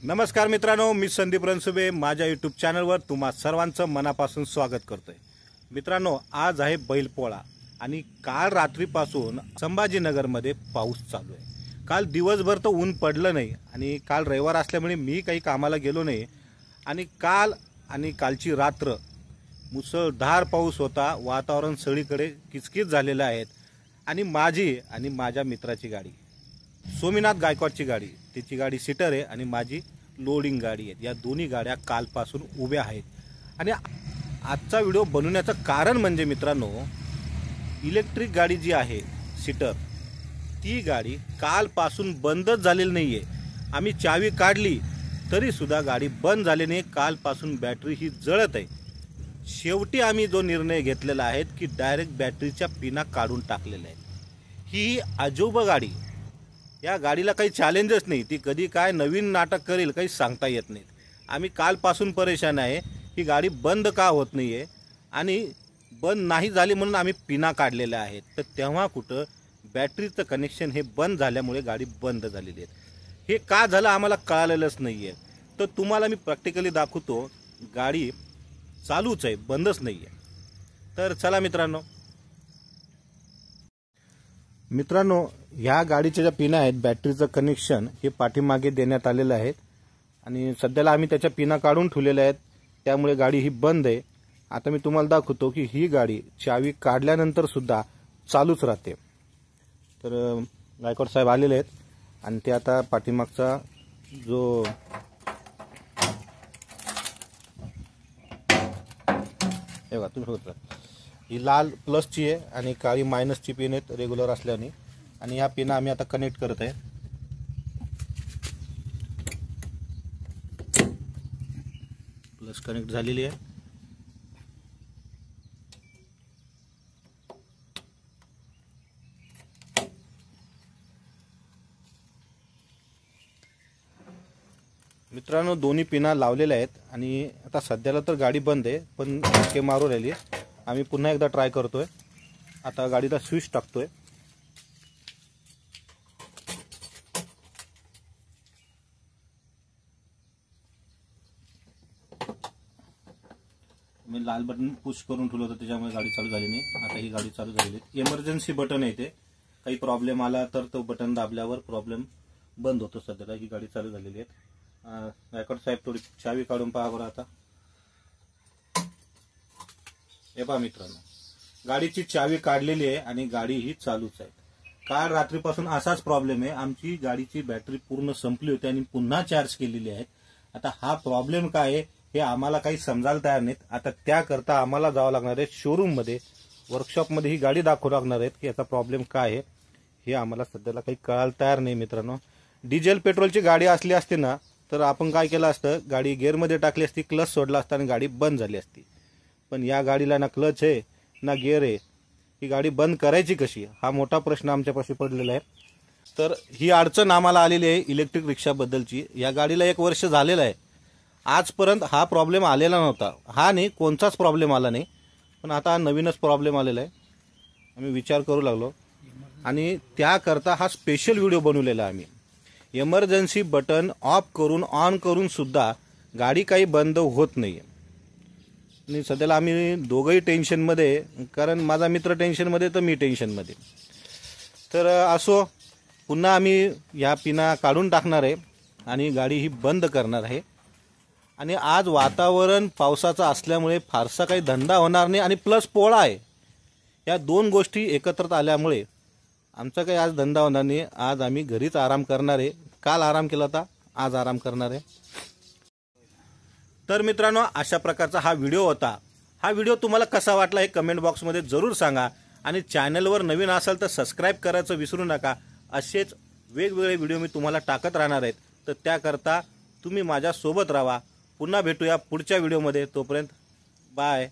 नमस्कार मित्रांनो, मी संदीप रणसुबे माझ्या यूट्यूब चॅनलवर तुम्हा सर्वांचं मनापासून स्वागत करतोय। मित्रांनो, आज आहे बैलपोळा आणि काल रात्रीपासून संभाजीनगरमध्ये पाऊस चालू आहे। काल दिवसभर तर ऊन पडलं नाही आणि काल रविवार असल्यामुळे मी काही कामाला गेलो नाही आणि कालची रात्र मुसळधार पाऊस होता। वातावरण सगळीकडे किचकिच झालेलं आहे आणि माझी आणि माझ्या मित्राची गाडी, सोमीनाथ गायकवाडची गाडी, त्याची गाडी सीटर आहे आणि माझी लोडिंग गाडी आहे। या दोन्ही गाड्या कालपासून उभ्या आहेत आणि आजचा व्हिडिओ बनवण्याचं कारण म्हणजे मित्रांनो, इलेक्ट्रिक गाडी जी आहे सीटर, ती गाडी कालपासून बंदच झालेली नाही आहे। आम्ही चावी काढली तरी सुद्धा गाडी बंद झाली नाही। कालपासून बॅटरी ही जळत आहे। शेवटी आम्ही जो निर्णय घेतलेला आहे की डायरेक्ट बॅटरीच्या पिना काढून टाकलेल्या आहेत। ही अजूब गाडी, या गाडीला काही चॅलेंजच नाही, ती कधी काय नवीन नाटक करेल काही सांगता येत नाही। आम्ही कालपासून परेशान आहे, ही गाडी बंद का होत नाही आहे आणि बंद नाही झाली म्हणून आम्ही पिना काढलेल्या आहेत। तर तेव्हा कुठं बॅटरीचं कनेक्शन हे बंद झाल्यामुळे गाडी बंद झालेली आहे। हे का झालं आम्हाला कळालेलंच नाही आहे। तर तुम्हाला मी प्रॅक्टिकली दाखवतो, गाडी चालूच आहे, बंदच नाही आहे। तर चला मित्रांनो, ह्या गाडीच्या ज्या पिना आहेत, बॅटरीचं कनेक्शन हे पाठीमागे देण्यात आलेलं आहे आणि सध्याला आम्ही त्याच्या पिना काढून ठेवलेल्या आहेत, त्यामुळे गाडी ही बंद आहे। आता मी तुम्हाला दाखवतो की ही गाडी चावी काढल्यानंतर सुद्धा चालूच राहते। तर गायकवाड साहेब आलेले आहेत आणि ते आता पाठीमागचा जो हे बघा तुम्ही होता, ही लाल प्लसची आहे आणि काळी मायनसची पिन आहेत रेग्युलर असल्याने, आणि ह्या पिना आम्ही आता कनेक्ट करत आहे। प्लस कनेक्ट झालेली आहे। मित्रांनो, दोन्ही पिना लावलेल्या आहेत आणि आता सध्याला तर गाडी बंद आहे, पण धक्के मारू राहिली। आम्ही पुन्हा एकदा ट्राय करतोय। आता गाडीला स्विच टाकतोय। मी लाल बटन पुश करून ठेवलं होतं, त्याच्यामुळे गाडी चालू झाली नाही। आता ही गाडी चालू झालेली आहे। इमर्जन्सी बटन आहे ते, काही प्रॉब्लेम आला तर तो बटन दाबल्यावर प्रॉब्लेम बंद होतो। सध्याला ही गाडी चालू झालेली आहे। गायकवाड साहेब थोडी चावी काढून पहा बरं। आता हे पहा मित्रांनो, गाडीची चावी काढलेली आहे आणि गाडी ही चालूच आहे। काल रात्रीपासून असाच प्रॉब्लेम आहे। आमची गाडीची बॅटरी पूर्ण संपली होती आणि पुन्हा चार्ज केलेली आहे। आता हा प्रॉब्लेम काय आहे हे आम्हाला काही समजायला तयार नाहीत। आता त्याकरता आम्हाला जावं लागणार आहे शोरूम मध्ये, वर्कशॉप मध्ये ही गाडी दाखवावं लागणार आहे की याचा प्रॉब्लेम काय आहे हे आम्हाला सध्याला काही कळायला तयार नाही। मित्रांनो, डिझेल पेट्रोलची गाडी असली असती ना तर आपण काय केलं असतं, गाडी गिअरमध्ये टाकली असती, क्लच सोडला असता आणि गाडी बंद झाली असती। पण या गाडीला ना क्लच आहे ना गिअर आहे, ही गाडी बंद करायची कशी हा मोठा प्रश्न आमच्यापाशी पडलेला आहे। तर ही अडचण आम्हाला आलेली आहे इलेक्ट्रिक रिक्षाबद्दलची। या गाडीला 1 वर्ष झालेलं आहे, आजपर्यंत हा प्रॉब्लेम आलेला नव्हता। हा नाही, कोणताच प्रॉब्लेम आला नाही, पण आता नवीनच प्रॉब्लेम आलेला आहे। आम्ही विचार करू लागलो आणि त्याकरता हा स्पेशल व्हिडिओ बनवलेला आम्ही। इमर्जन्सी बटन ऑफ करून ऑन करून सुद्धा गाडी काही बंद होत नाही आणि सध्याला आम्ही दोघंही टेन्शनमध्ये, कारण माझा मित्र टेन्शनमध्ये तर मी टेन्शनमध्ये। तर असो, पुन्हा आम्ही या पिना काढून टाकणार आहे आणि गाडी ही बंद करणार आहे। आणि आज वातावरण पावसाचं असल्यामुळे फारसा काही धंदा होणार नाही आणि प्लस पोळा आहे, या 2 गोष्टी एकत्रित आल्यामुळे आमचा काही आज धंदा होणार नाही। आज आम्ही घरीच आराम करणार आहे। काल आराम केला होता, आज आराम करणार आहे। तर मित्रांनो, अशा प्रकारचा हा व्हिडिओ होता। हा व्हिडिओ तुम्हाला कसा वाटला हे कमेंट बॉक्समध्ये जरूर सांगा आणि चॅनलवर नवीन असाल तर सबस्क्राईब करायचं विसरू नका। असेच वेगवेगळे व्हिडिओ मी तुम्हाला टाकत राहणार आहेत, तर त्याकरता तुम्ही माझ्या सोबत राहा। पुन्हा भेटूया पुढच्या व्हिडिओमध्ये, तोपर्यंत बाय।